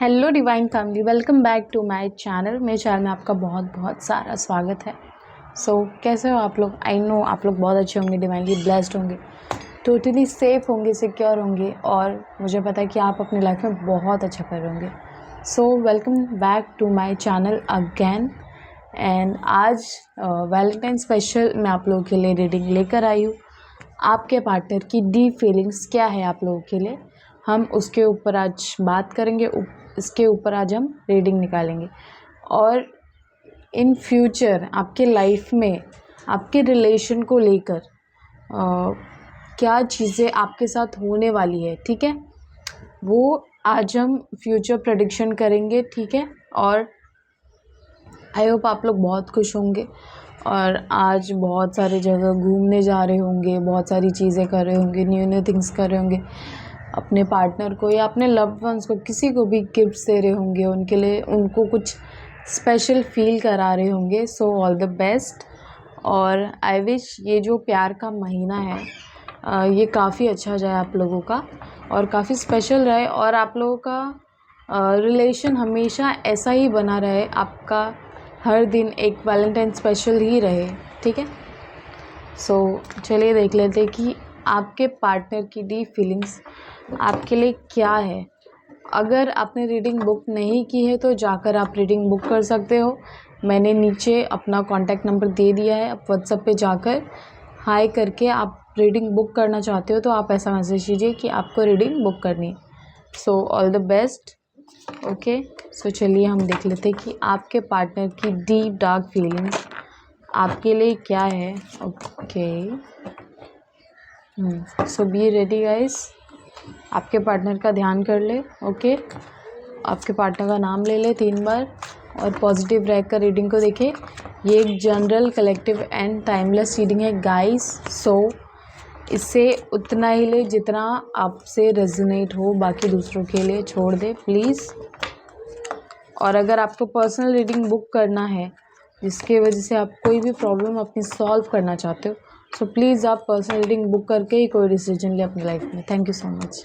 Hello divine family, welcome back to my channel. मेरे channel में आपका बहुत बहुत सारा स्वागत है। कैसे हो आप लोग? आई नो आप लोग बहुत अच्छे होंगे, डिवाइनली ब्लेस्ड होंगे, टोटली सेफ होंगे, सिक्योर होंगे और मुझे पता है कि आप अपनी लाइफ में बहुत अच्छा कर रहे होंगे। Welcome back to my channel again. And आज वैलेंटाइन स्पेशल मैं आप लोगों के लिए रीडिंग लेकर आई हूँ। आपके पार्टनर की डीप फीलिंग्स क्या है आप लोगों के लिए, हम उसके ऊपर आज बात करेंगे। इसके ऊपर आज हम रीडिंग निकालेंगे और इन फ्यूचर आपके लाइफ में आपके रिलेशन को लेकर क्या चीज़ें आपके साथ होने वाली है, ठीक है, वो आज हम फ्यूचर प्रेडिक्शन करेंगे, ठीक है। और आई होप आप लोग बहुत खुश होंगे और आज बहुत सारी जगह घूमने जा रहे होंगे, बहुत सारी चीज़ें कर रहे होंगे, न्यू न्यू थिंग्स कर रहे होंगे, अपने पार्टनर को या अपने लव्ड वंस को, किसी को भी गिफ्ट्स दे रहे होंगे, उनके लिए उनको कुछ स्पेशल फील करा रहे होंगे। So all the best. और आई विश ये जो प्यार का महीना है ये काफ़ी अच्छा जाए आप लोगों का और काफ़ी स्पेशल रहे और आप लोगों का रिलेशन हमेशा ऐसा ही बना रहे, आपका हर दिन एक वैलेंटाइन स्पेशल ही रहे, ठीक है। चलिए देख लेते हैं कि आपके पार्टनर की डीप फीलिंग्स आपके लिए क्या है। अगर आपने रीडिंग बुक नहीं की है तो जाकर आप रीडिंग बुक कर सकते हो। मैंने नीचे अपना कॉन्टैक्ट नंबर दे दिया है, आप व्हाट्सएप पे जाकर हाय करके आप रीडिंग बुक करना चाहते हो तो आप ऐसा मैसेज कीजिए कि आपको रीडिंग बुक करनी है। All the best. ओके, चलिए हम देख लेते हैं कि आपके पार्टनर की डीप डार्क फीलिंग्स आपके लिए क्या है। Okay, be ready guys. आपके पार्टनर का ध्यान कर ले। ओके, आपके पार्टनर का नाम ले ले 3 बार और पॉजिटिव रहकर रीडिंग को देखें। ये एक general, collective and timeless reading है गाइस। इससे उतना ही ले जितना आपसे रेजोनेट हो, बाकी दूसरों के लिए छोड़ दे प्लीज़। और अगर आपको पर्सनल रीडिंग बुक करना है जिसके वजह से आप कोई भी प्रॉब्लम अपनी सॉल्व करना चाहते हो प्लीज़ आप पर्सनल रीडिंग बुक करके ही कोई डिसीजन ले अपनी लाइफ में। Thank you so much.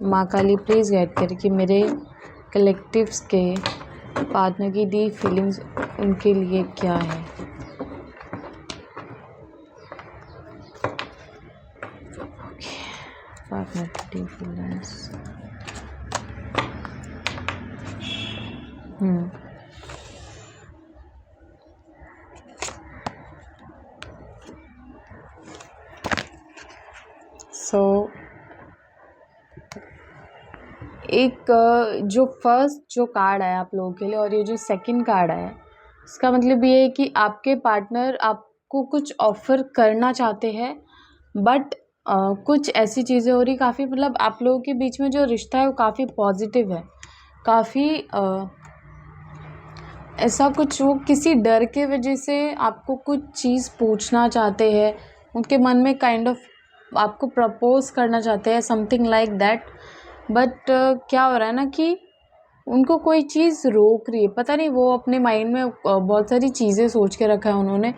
माँ काली प्लीज़ गाइड करें कि मेरे कलेक्टिव्स के पार्टनर की डीप फीलिंग्स उनके लिए क्या है। पार्टनर की डीप फीलिंग्स एक जो फर्स्ट जो कार्ड आया आप लोगों के लिए और ये जो सेकंड कार्ड आया, इसका मतलब ये है कि आपके पार्टनर आपको कुछ ऑफ़र करना चाहते हैं, बट कुछ ऐसी चीज़ें हो रही, काफ़ी मतलब आप लोगों के बीच में जो रिश्ता है वो काफ़ी पॉजिटिव है, काफ़ी ऐसा कुछ, वो किसी डर के वजह से आपको कुछ चीज़ पूछना चाहते हैं, उनके मन में काइंड ऑफ आपको प्रपोज करना चाहते हैं, समथिंग लाइक दैट। बट क्या हो रहा है ना कि उनको कोई चीज़ रोक रही है, पता नहीं, वो अपने माइंड में बहुत सारी चीज़ें सोच के रखा है उन्होंने,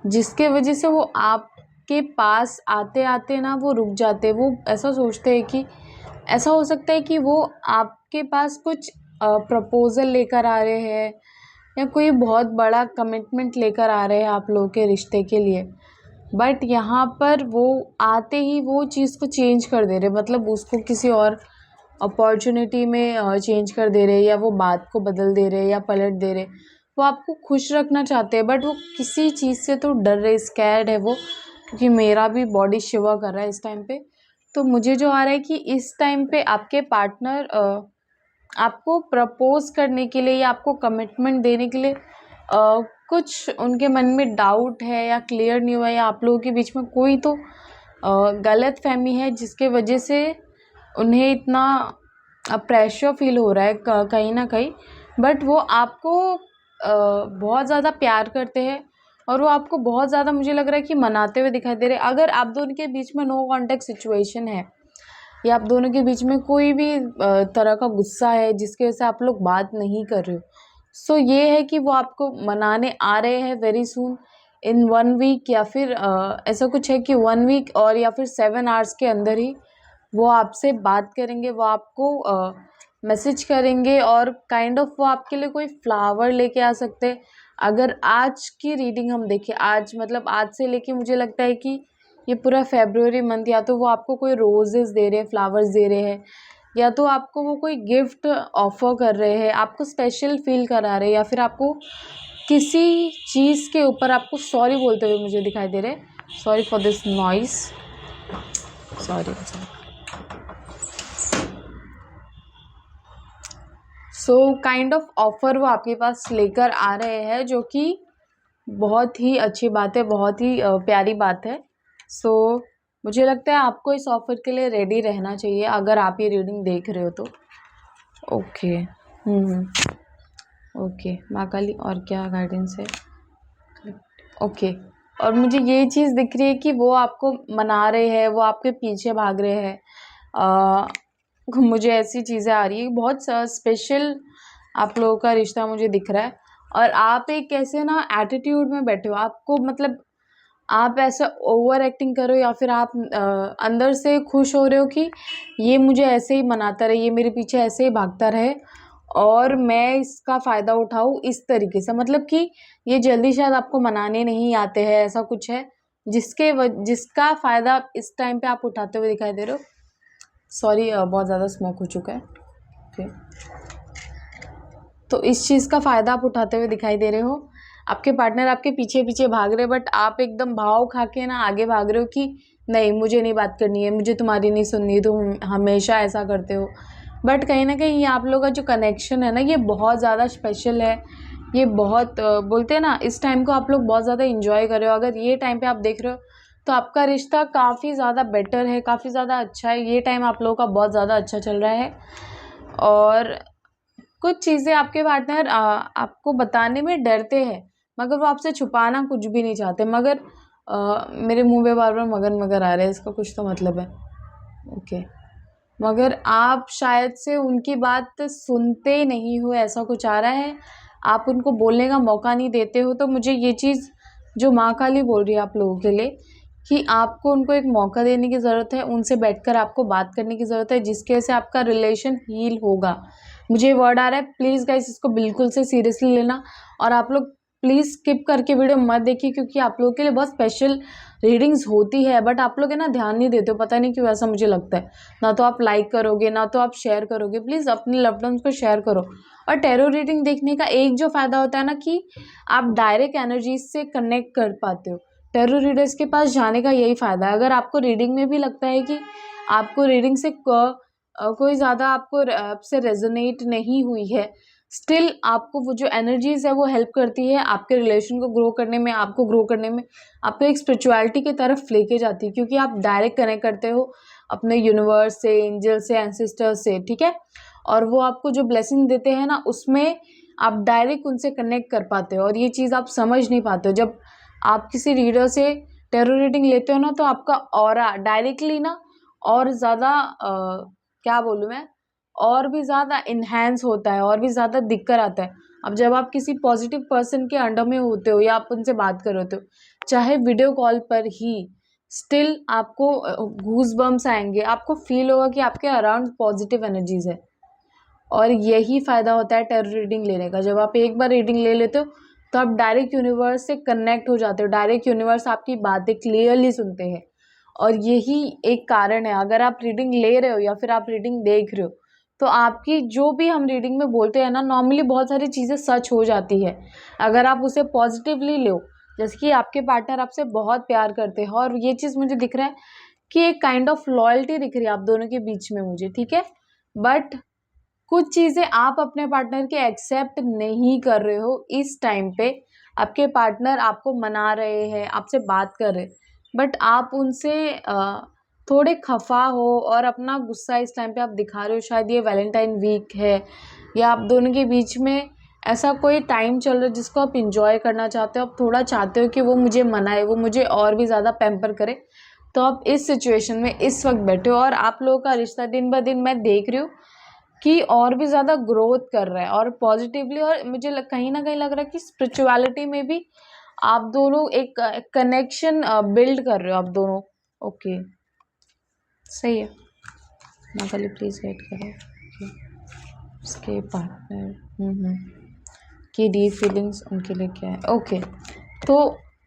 जिसके वजह से वो आपके पास आते आते ना वो रुक जाते हैं। वो ऐसा सोचते हैं कि ऐसा हो सकता है कि वो आपके पास कुछ प्रपोज़ल लेकर आ रहे हैं या कोई बहुत बड़ा कमिटमेंट लेकर आ रहे हैं आप लोगों के रिश्ते के लिए, बट यहाँ पर वो आते ही वो चीज़ को चेंज कर दे रहे, मतलब उसको किसी और अपॉर्चुनिटी में चेंज कर दे रहे, या वो बात को बदल दे रहे या पलट दे रहे। वो आपको खुश रखना चाहते हैं बट वो किसी चीज़ से तो डर रहे, स्कैर्ड है वो, क्योंकि मेरा भी बॉडी शिवर कर रहा है इस टाइम पे। तो मुझे जो आ रहा है कि इस टाइम पे आपके पार्टनर आपको प्रपोज करने के लिए या आपको कमिटमेंट देने के लिए कुछ उनके मन में डाउट है या क्लियर नहीं हुआ, या आप लोगों के बीच में कोई तो गलत फहमी है जिसके वजह से उन्हें इतना प्रेशर फील हो रहा है कहीं ना कहीं। बट वो आपको बहुत ज़्यादा प्यार करते हैं और वो आपको बहुत ज़्यादा, मुझे लग रहा है कि मनाते हुए दिखाई दे रहे हैं। अगर आप दोनों के बीच में नो कॉन्टैक्ट सिचुएशन है या आप दोनों के बीच में कोई भी तरह का गुस्सा है जिसकी वजह से आप लोग बात नहीं कर रहे हो, ये है कि वो आपको मनाने आ रहे हैं वेरी सून, इन 1 वीक, या फिर ऐसा कुछ है कि 1 वीक और या फिर 7 आवर्स के अंदर ही वो आपसे बात करेंगे, वो आपको मैसेज करेंगे और काइंड ऑफ वो आपके लिए कोई फ्लावर लेके आ सकते हैं। अगर आज की रीडिंग हम देखें, आज मतलब आज से लेके मुझे लगता है कि ये पूरा फेब्रुअरी मंथ या तो वो आपको कोई रोजेस दे रहे हैं, फ्लावर्स दे रहे हैं, या तो आपको वो कोई गिफ्ट ऑफर कर रहे हैं, आपको स्पेशल फील करा रहे हैं, या फिर आपको किसी चीज़ के ऊपर आपको सॉरी बोलते हुए मुझे दिखाई दे रहे हैं। Sorry for this noise, sorry. So kind of offer वो आपके पास लेकर आ रहे हैं, जो कि बहुत ही अच्छी बात है, बहुत ही प्यारी बात है। सो मुझे लगता है आपको इस ऑफर के लिए रेडी रहना चाहिए अगर आप ये रीडिंग देख रहे हो तो। ओके। ओके माँ काली, और क्या गाइडेंस है? ओके। और मुझे ये चीज़ दिख रही है कि वो आपको मना रहे हैं, वो आपके पीछे भाग रहे हैं। मुझे ऐसी चीज़ें आ रही है, बहुत स्पेशल आप लोगों का रिश्ता मुझे दिख रहा है। और आप एक ऐसे ना एटीट्यूड में बैठे हो, आपको मतलब आप ऐसा ओवर एक्टिंग करो, या फिर आप अंदर से खुश हो रहे हो कि ये मुझे ऐसे ही मनाता रहे, ये मेरे पीछे ऐसे ही भागता रहे और मैं इसका फ़ायदा उठाऊँ इस तरीके से। मतलब कि ये जल्दी शायद आपको मनाने नहीं आते हैं, ऐसा कुछ है जिसका फ़ायदा इस टाइम पे आप उठाते हुए दिखाई दे रहे हो। सॉरी, बहुत ज़्यादा स्मोक हो चुका है। ओके, तो इस चीज़ का फ़ायदा आप उठाते हुए दिखाई दे रहे हो। आपके पार्टनर आपके पीछे पीछे भाग रहे, बट आप एकदम भाव खा के ना आगे भाग रहे हो कि नहीं, मुझे नहीं बात करनी है, मुझे तुम्हारी नहीं सुननी, तुम हमेशा ऐसा करते हो। बट कहीं ना कहीं ये आप लोगों का जो कनेक्शन है ना, ये बहुत ज़्यादा स्पेशल है। ये बहुत बोलते हैं ना, इस टाइम को आप लोग बहुत ज़्यादा इंजॉय कर रहे हो। अगर ये टाइम पे आप देख रहे हो तो आपका रिश्ता काफ़ी ज़्यादा बेटर है, काफ़ी ज़्यादा अच्छा है। ये टाइम आप लोगों का बहुत ज़्यादा अच्छा चल रहा है। और कुछ चीज़ें आपके पार्टनर आपको बताने में डरते हैं, मगर वो आपसे छुपाना कुछ भी नहीं चाहते। मगर मेरे मुंह पे बार बार मगर मगर आ रहे हैं, इसका कुछ तो मतलब है। ओके, मगर आप शायद से उनकी बात सुनते नहीं हो, ऐसा कुछ आ रहा है। आप उनको बोलने का मौका नहीं देते हो। तो मुझे ये चीज़ जो माँ काली बोल रही है आप लोगों के लिए, कि आपको उनको एक मौका देने की ज़रूरत है, उनसे बैठकर आपको बात करने की ज़रूरत है, जिसकी वजह से आपका रिलेशन हील होगा। मुझे वर्ड आ रहा है, प्लीज़ गाइस इसको बिल्कुल से सीरियसली लेना। और आप लोग प्लीज़ स्किप करके वीडियो मत देखिए, क्योंकि आप लोगों के लिए बहुत स्पेशल रीडिंग्स होती है, बट आप लोग है ना ध्यान नहीं देते हो, पता नहीं क्यों ऐसा मुझे लगता है। ना तो आप लाइक करोगे, ना तो आप शेयर करोगे। प्लीज़ अपने लव्ड वंस को शेयर करो। और टैरो रीडिंग देखने का एक जो फ़ायदा होता है ना, कि आप डायरेक्ट एनर्जीज से कनेक्ट कर पाते हो। टैरो रीडर्स के पास जाने का यही फ़ायदा है। अगर आपको रीडिंग में भी लगता है कि आपको रीडिंग से कोई ज़्यादा आपसे रेजोनेट नहीं हुई है, स्टिल आपको वो जो एनर्जीज़ है वो हेल्प करती है आपके रिलेशन को ग्रो करने में, आपको ग्रो करने में, आपको एक स्पिरिचुअलिटी की तरफ लेके जाती है, क्योंकि आप डायरेक्ट कनेक्ट करते हो अपने यूनिवर्स से, एंजल से, एंसेस्टर्स से, ठीक है। और वो आपको जो ब्लेसिंग देते हैं ना, उसमें आप डायरेक्ट उनसे कनेक्ट कर पाते हो। और ये चीज़ आप समझ नहीं पाते हो। जब आप किसी रीडर से टैरो रीडिंग लेते हो ना, तो आपका ऑरा डायरेक्टली ना और ज़्यादा क्या बोलूँ मैं, और भी ज़्यादा इन्हेंस होता है, और भी ज़्यादा दिखकर आता है। अब जब आप किसी पॉजिटिव पर्सन के अंडर में होते हो, या आप उनसे बात कर रहे होते हो, चाहे वीडियो कॉल पर ही, स्टिल आपको गूज बम्स आएंगे, आपको फील होगा कि आपके अराउंड पॉजिटिव एनर्जीज है। और यही फ़ायदा होता है टैरो रीडिंग लेने का। जब आप एक बार रीडिंग ले लेते हो तो आप डायरेक्ट यूनिवर्स से कनेक्ट हो जाते हो, डायरेक्ट यूनिवर्स आपकी बातें क्लियरली सुनते हैं। और यही एक कारण है, अगर आप रीडिंग ले रहे हो या फिर आप रीडिंग देख रहे हो, तो आपकी जो भी हम रीडिंग में बोलते हैं ना, नॉर्मली बहुत सारी चीज़ें सच हो जाती है, अगर आप उसे पॉजिटिवली लो। जैसे कि आपके पार्टनर आपसे बहुत प्यार करते हैं, और ये चीज़ मुझे दिख रहा है कि एक काइंड ऑफ लॉयल्टी दिख रही है आप दोनों के बीच में मुझे, ठीक है। बट कुछ चीज़ें आप अपने पार्टनर के एक्सेप्ट नहीं कर रहे हो इस टाइम पे। आपके पार्टनर आपको मना रहे हैं, आपसे बात कर रहे हैं, बट आप उनसे थोड़े खफा हो और अपना गुस्सा इस टाइम पे आप दिखा रहे हो। शायद ये वैलेंटाइन वीक है, या आप दोनों के बीच में ऐसा कोई टाइम चल रहा है जिसको आप इंजॉय करना चाहते हो। आप थोड़ा चाहते हो कि वो मुझे मनाए, वो मुझे और भी ज़्यादा पैम्पर करे। तो आप इस सिचुएशन में इस वक्त बैठे हो, और आप लोगों का रिश्ता दिन ब दिन मैं देख रही हूँ कि और भी ज़्यादा ग्रोथ कर रहा है, और पॉजिटिवली। और मुझे कहीं ना कहीं लग रहा है कि स्पिरिचुअलिटी में भी आप दोनों एक कनेक्शन बिल्ड कर रहे हो आप दोनों। ओके, सही है। महाकाली प्लीज़ गाइड करो कि उसके पार्टनर की डीप फीलिंग्स उनके लिए क्या है। ओके, तो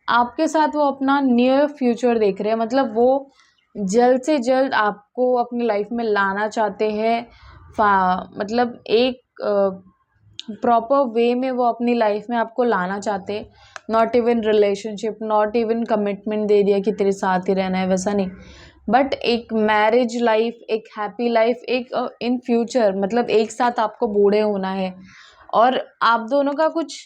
आपके साथ वो अपना नियर फ्यूचर देख रहे हैं, मतलब वो जल्द से जल्द आपको अपनी लाइफ में लाना चाहते हैं। मतलब एक प्रॉपर वे में वो अपनी लाइफ में आपको लाना चाहते हैं। Not even relationship, not even commitment दे दिया कि तेरे साथ ही रहना है, वैसा नहीं, बट एक मैरिज लाइफ, एक हैप्पी लाइफ, एक इन फ्यूचर, मतलब एक साथ आपको बूढ़े होना है। और आप दोनों का कुछ,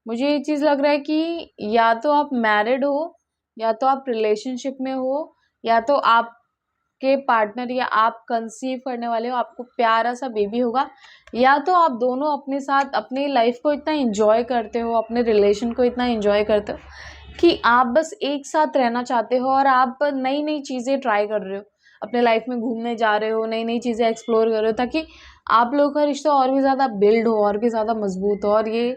मुझे ये चीज़ लग रहा है कि या तो आप मैरिड हो, या तो आप रिलेशनशिप में हो, या तो आपके पार्टनर या आप कंसीव करने वाले हो, आपको प्यारा सा बेबी होगा, या तो आप दोनों अपने साथ अपनी लाइफ को इतना एंजॉय करते हो, अपने रिलेशन को इतना एंजॉय करते हो कि आप बस एक साथ रहना चाहते हो और आप नई नई चीज़ें ट्राई कर रहे हो, अपने लाइफ में घूमने जा रहे हो, नई नई चीज़ें एक्सप्लोर कर रहे हो, ताकि आप लोगों का रिश्ता और भी ज़्यादा बिल्ड हो, और भी ज़्यादा मजबूत हो। और ये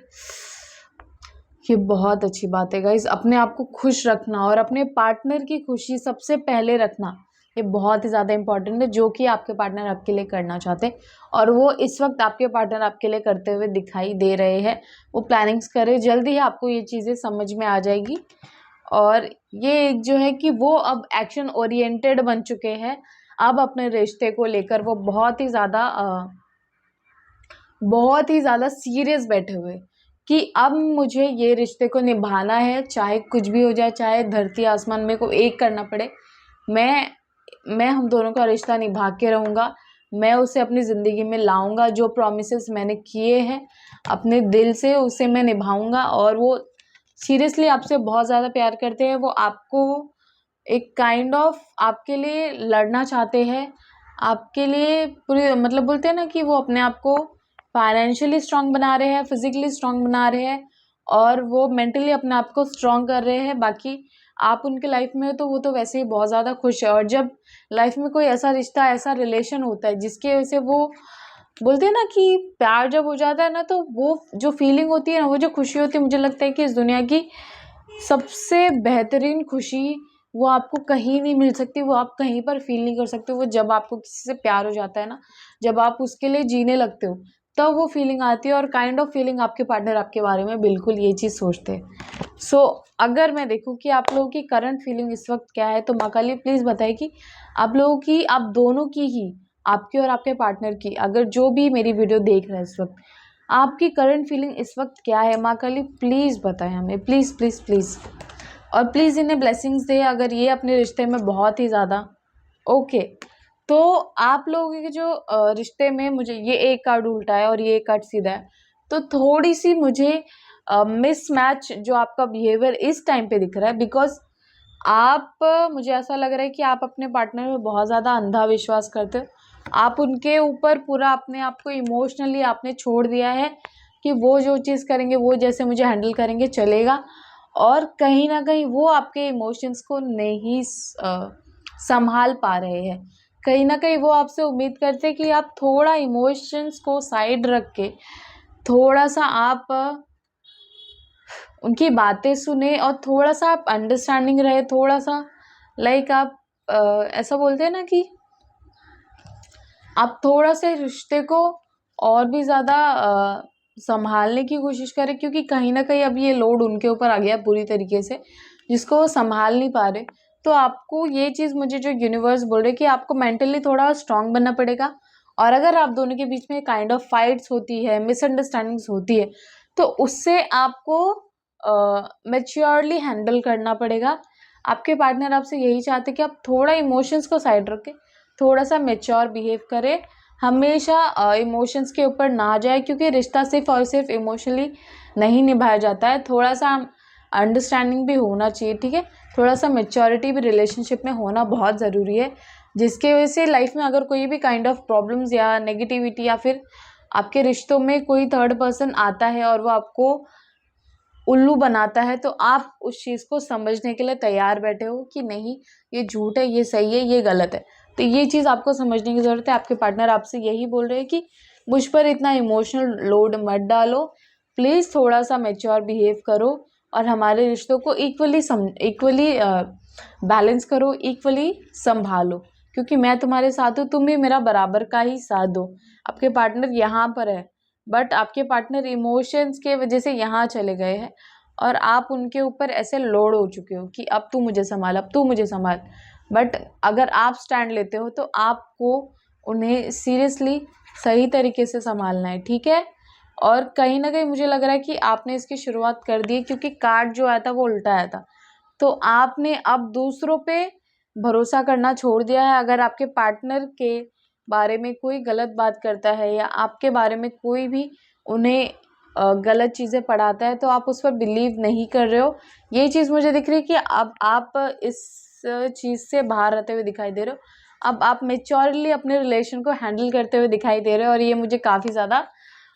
बहुत अच्छी बात है गाइस। अपने आप को खुश रखना और अपने पार्टनर की खुशी सबसे पहले रखना, ये बहुत ही ज़्यादा इंपॉर्टेंट है, जो कि आपके पार्टनर आपके लिए करना चाहते हैं, और वो इस वक्त आपके पार्टनर आपके लिए करते हुए दिखाई दे रहे हैं। वो प्लानिंग्स करे, जल्दी ही आपको ये चीज़ें समझ में आ जाएगी। और ये जो है कि वो अब एक्शन ओरिएंटेड बन चुके हैं। अब अपने रिश्ते को लेकर वो बहुत ही ज़्यादा सीरियस बैठे हुए कि अब मुझे ये रिश्ते को निभाना है, चाहे कुछ भी हो जाए, चाहे धरती आसमान में को एक करना पड़े, मैं हम दोनों का रिश्ता निभा के रहूँगा। मैं उसे अपनी ज़िंदगी में लाऊंगा, जो प्रॉमिसेस मैंने किए हैं अपने दिल से उसे मैं निभाऊंगा। और वो सीरियसली आपसे बहुत ज़्यादा प्यार करते हैं, वो आपको एक काइंड ऑफ आपके लिए लड़ना चाहते हैं, आपके लिए पूरी, मतलब बोलते हैं ना कि वो अपने आप को फाइनेंशियली स्ट्रांग बना रहे हैं, फिजिकली स्ट्रांग बना रहे हैं, और वो मेंटली अपने आप को स्ट्रांग कर रहे हैं। बाकी आप उनके लाइफ में हो तो वो तो वैसे ही बहुत ज़्यादा खुश है। और जब लाइफ में कोई ऐसा रिश्ता, ऐसा रिलेशन होता है जिसके वजह से वो बोलते हैं ना कि प्यार जब हो जाता है ना, तो वो जो फीलिंग होती है ना, वो जो खुशी होती है, मुझे लगता है कि इस दुनिया की सबसे बेहतरीन खुशी वो आपको कहीं नहीं मिल सकती, वो आप कहीं पर फील नहीं कर सकते। वो जब आपको किसी से प्यार हो जाता है ना, जब आप उसके लिए जीने लगते हो, तब वो फीलिंग आती है। और काइंड ऑफ फीलिंग आपके पार्टनर आपके बारे में बिल्कुल ये चीज़ सोचते हैं। सो अगर मैं देखूँ कि आप लोगों की करंट फीलिंग इस वक्त क्या है, तो माँ काली प्लीज़ बताइए कि आप लोगों की, आप दोनों की ही, आपकी और आपके पार्टनर की, अगर जो भी मेरी वीडियो देख रहा है इस वक्त, आपकी करंट फीलिंग इस वक्त क्या है, माँ काली प्लीज़ बताएं हमें, प्लीज़ प्लीज़ प्लीज़। और प्लीज़ इन्हें ब्लेसिंग्स दे अगर ये अपने रिश्ते में बहुत ही ज़्यादा ओके। तो आप लोगों के जो रिश्ते में, मुझे ये एक कार्ड उल्टा है और ये एक कार्ड सीधा है, तो थोड़ी सी मुझे मिसमैच जो आपका बिहेवियर इस टाइम पे दिख रहा है, बिकॉज मुझे ऐसा लग रहा है कि आप अपने पार्टनर में बहुत ज़्यादा अंधा विश्वास करते हो। आप उनके ऊपर पूरा अपने आप को इमोशनली आपने छोड़ दिया है कि वो जो चीज़ करेंगे, वो जैसे मुझे हैंडल करेंगे चलेगा। और कहीं ना कहीं वो आपके इमोशंस को नहीं संभाल पा रहे हैं। कहीं ना कहीं वो आपसे उम्मीद करते हैं कि आप थोड़ा इमोशंस को साइड रख के, थोड़ा सा आप उनकी बातें सुने, और थोड़ा सा आप अंडरस्टैंडिंग रहे, थोड़ा सा लाइक आप ऐसा बोलते हैं ना कि आप थोड़ा से रिश्ते को और भी ज़्यादा संभालने की कोशिश करें, क्योंकि कहीं ना कहीं अब ये लोड उनके ऊपर आ गया पूरी तरीके से, जिसको वो संभाल नहीं पा रहे। तो आपको ये चीज़, मुझे जो यूनिवर्स बोल रहे कि आपको मेंटली थोड़ा स्ट्रांग बनना पड़ेगा। और अगर आप दोनों के बीच में काइंड ऑफ फाइट्स होती है, मिसअंडरस्टैंडिंग्स होती है, तो उससे आपको मैच्योरली हैंडल करना पड़ेगा। आपके पार्टनर आपसे यही चाहते कि आप थोड़ा इमोशंस को साइड रखें, थोड़ा सा मैच्योर बिहेव करें, हमेशा इमोशंस के ऊपर ना जाए, क्योंकि रिश्ता सिर्फ और सिर्फ इमोशनली नहीं निभाया जाता है। थोड़ा सा अंडरस्टैंडिंग भी होना चाहिए, ठीक है। थोड़ा सा मैच्योरिटी भी रिलेशनशिप में होना बहुत ज़रूरी है, जिसके वजह से लाइफ में अगर कोई भी काइंड ऑफ प्रॉब्लम्स या नेगेटिविटी, या फिर आपके रिश्तों में कोई थर्ड पर्सन आता है और वो आपको उल्लू बनाता है, तो आप उस चीज़ को समझने के लिए तैयार बैठे हो कि नहीं, ये झूठ है, ये सही है, ये गलत है। तो ये चीज़ आपको समझने की ज़रूरत है। आपके पार्टनर आपसे यही बोल रहे हैं कि मुझ पर इतना इमोशनल लोड मत डालो, प्लीज़ थोड़ा सा मैच्योर बिहेव करो, और हमारे रिश्तों को इक्वली बैलेंस करो, इक्वली संभालो। क्योंकि मैं तुम्हारे साथ हूँ, तुम भी मेरा बराबर का ही साथ दो। आपके पार्टनर यहाँ पर है, बट आपके पार्टनर इमोशंस के वजह से यहाँ चले गए हैं और आप उनके ऊपर ऐसे लोड हो चुके हो कि अब तू मुझे संभाल, अब तू मुझे संभाल। बट अगर आप स्टैंड लेते हो तो आपको उन्हें सीरियसली सही तरीके से संभालना है, ठीक है। और कहीं ना कहीं मुझे लग रहा है कि आपने इसकी शुरुआत कर दी है, क्योंकि कार्ड जो आया था वो उल्टा आया था। तो आपने अब दूसरों पे भरोसा करना छोड़ दिया है। अगर आपके पार्टनर के बारे में कोई गलत बात करता है या आपके बारे में कोई भी उन्हें गलत चीज़ें पढ़ाता है, तो आप उस पर बिलीव नहीं कर रहे हो। ये चीज़ मुझे दिख रही है कि अब आप इस चीज़ से बाहर रहते हुए दिखाई दे रहे हो। अब आप मेच्योरली अपने रिलेशन को हैंडल करते हुए दिखाई दे रहे हो और ये मुझे काफ़ी ज़्यादा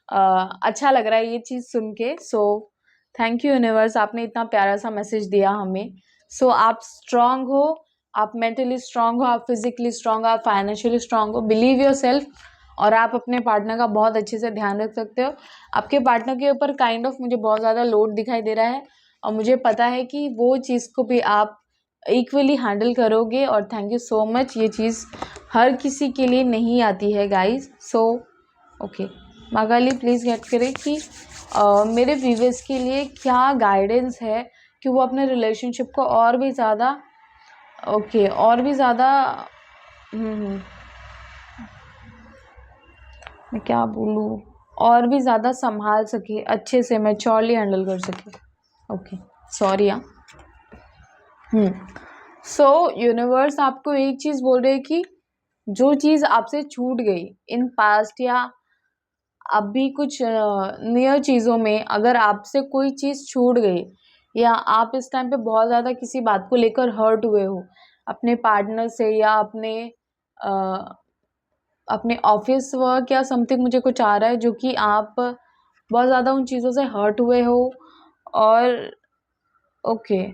अच्छा लग रहा है ये चीज़ सुन के। सो थैंक यू यूनिवर्स, आपने इतना प्यारा सा मैसेज दिया हमें। सो आप स्ट्रांग हो, आप मेंटली स्ट्रांग हो, आप फिजिकली स्ट्रांग हो, आप फाइनेंशियली स्ट्रांग हो। बिलीव योर सेल्फ और आप अपने पार्टनर का बहुत अच्छे से ध्यान रख सकते हो। आपके पार्टनर के ऊपर काइंड ऑफ मुझे बहुत ज़्यादा लोड दिखाई दे रहा है और मुझे पता है कि वो चीज़ को भी आप इक्वली हैंडल करोगे। और थैंक यू सो मच। ये चीज़ हर किसी के लिए नहीं आती है गाइज। सो ओके, मागाली प्लीज़ गेट करें कि मेरे व्यूअर्स के लिए क्या गाइडेंस है कि वो अपने रिलेशनशिप को और भी ज़्यादा और भी ज़्यादा मैं क्या बोलूँ, और भी ज़्यादा संभाल सके, अच्छे से मैच्योरली हैंडल कर सके। Okay, sorry. सो यूनिवर्स आपको एक चीज़ बोल रहे हैं कि जो चीज़ आपसे छूट गई इन पास्ट या अभी कुछ नियर चीज़ों में, अगर आपसे कोई चीज़ छूट गई या आप इस टाइम पे बहुत ज़्यादा किसी बात को लेकर हर्ट हुए हो अपने पार्टनर से या अपने ऑफिस वर्क या समथिंग, मुझे कुछ आ रहा है जो कि आप बहुत ज़्यादा उन चीज़ों से हर्ट हुए हो। और ओके,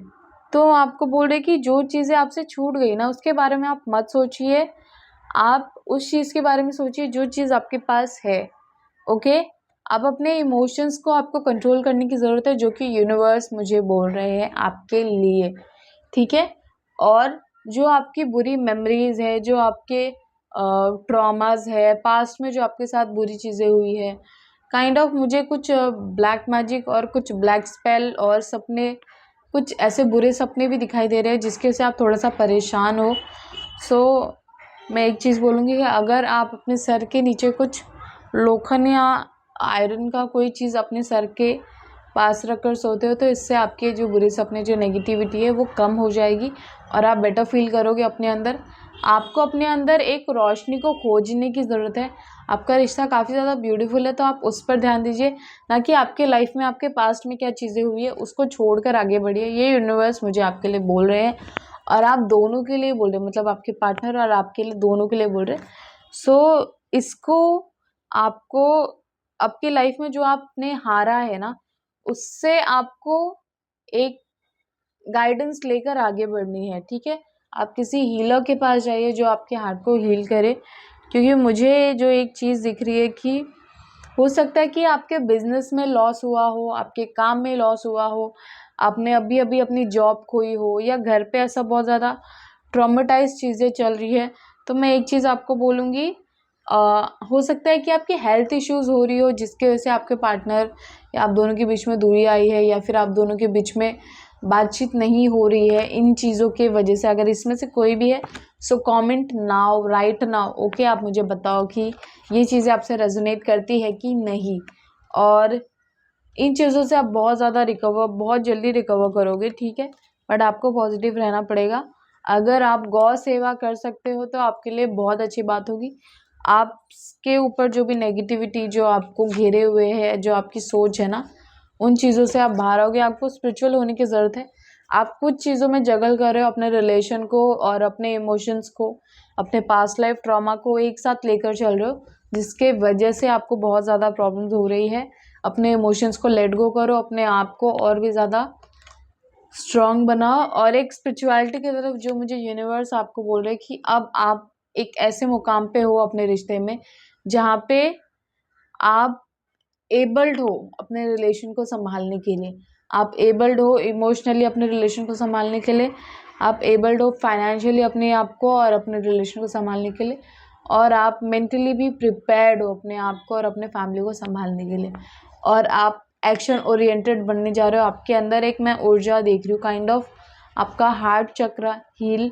तो आपको बोल रहे कि जो चीज़ें आपसे छूट गई ना उसके बारे में आप मत सोचिए, आप उस चीज़ के बारे में सोचिए जो चीज़ आपके पास है। ओके, अब अपने इमोशंस को आपको कंट्रोल करने की ज़रूरत है, जो कि यूनिवर्स मुझे बोल रहे हैं आपके लिए, ठीक है। और जो आपकी बुरी मेमोरीज है, जो आपके ट्रॉमास है पास्ट में, जो आपके साथ बुरी चीज़ें हुई है, काइंड ऑफ मुझे कुछ ब्लैक मैजिक और कुछ ब्लैक स्पेल और सपने, कुछ ऐसे बुरे सपने भी दिखाई दे रहे हैं जिसके से आप थोड़ा सा परेशान हो। सो मैं एक चीज़ बोलूँगी कि अगर आप अपने सर के नीचे कुछ लोखंड या आयरन का कोई चीज़ अपने सर के पास रखकर सोते हो, तो इससे आपके जो बुरे सपने, जो नेगेटिविटी है वो कम हो जाएगी और आप बेटर फील करोगे अपने अंदर। आपको अपने अंदर एक रोशनी को खोजने की ज़रूरत है। आपका रिश्ता काफ़ी ज़्यादा ब्यूटीफुल है, तो आप उस पर ध्यान दीजिए, ना कि आपके लाइफ में आपके पास्ट में क्या चीज़ें हुई है उसको छोड़कर आगे बढ़िए। ये यूनिवर्स मुझे आपके लिए बोल रहे हैं और आप दोनों के लिए बोल रहे हैं, मतलब आपके पार्टनर और आपके लिए, दोनों के लिए बोल रहे हैं। सो इसको आपको आपकी लाइफ में जो आपने हारा है ना, उससे आपको एक गाइडेंस लेकर आगे बढ़नी है, ठीक है। आप किसी हीलर के पास जाइए जो आपके हार्ट को हील करे, क्योंकि मुझे जो एक चीज़ दिख रही है कि हो सकता है कि आपके बिजनेस में लॉस हुआ हो, आपके काम में लॉस हुआ हो, आपने अभी अभी अपनी जॉब खोई हो, या घर पे ऐसा बहुत ज़्यादा ट्रॉमेटाइज चीज़ें चल रही है। तो मैं एक चीज़ आपको बोलूँगी, हो सकता है कि आपके हेल्थ इश्यूज़ हो रही हो जिसके वजह से आपके पार्टनर या आप दोनों के बीच में दूरी आई है, या फिर आप दोनों के बीच में बातचीत नहीं हो रही है इन चीज़ों के वजह से। अगर इसमें से कोई भी है, so comment now, right now, okay. आप मुझे बताओ कि ये चीज़ें आपसे रेजोनेट करती है कि नहीं, और इन चीज़ों से आप बहुत जल्दी रिकवर करोगे, ठीक है। बट आपको पॉजिटिव रहना पड़ेगा। अगर आप गौ सेवा कर सकते हो तो आपके लिए बहुत अच्छी बात होगी। आपके ऊपर जो भी नेगेटिविटी जो आपको घेरे हुए है, जो आपकी सोच है ना, उन चीज़ों से आप बाहर आओगे। आपको स्पिरिचुअल होने की ज़रूरत है। आप कुछ चीज़ों में जगल कर रहे हो, अपने रिलेशन को और अपने इमोशंस को, अपने पास्ट लाइफ ट्रॉमा को एक साथ लेकर चल रहे हो, जिसके वजह से आपको बहुत ज़्यादा प्रॉब्लम्स हो रही है। अपने इमोशंस को लेट गो करो, अपने आप को और भी ज़्यादा स्ट्रॉन्ग बनाओ, और एक स्पिरिचुअलिटी की तरफ जो मुझे यूनिवर्स आपको बोल रहे हैं कि अब आप एक ऐसे मुकाम पे हो अपने रिश्ते में जहाँ पे आप एबल्ड हो अपने रिलेशन को संभालने के लिए, आप एबल्ड हो इमोशनली अपने रिलेशन को संभालने के लिए। आप एबल्ड हो फाइनेंशियली अपने आप को और अपने रिलेशन को संभालने के लिए, और आप मेंटली भी प्रिपेयर्ड हो अपने आप को और अपने फैमिली को संभालने के लिए, और आप एक्शन ओरिएंटेड बनने जा रहे हो। आपके अंदर एक मैं ऊर्जा देख रही हूँ काइंड ऑफ, आपका हार्ट चक्र हील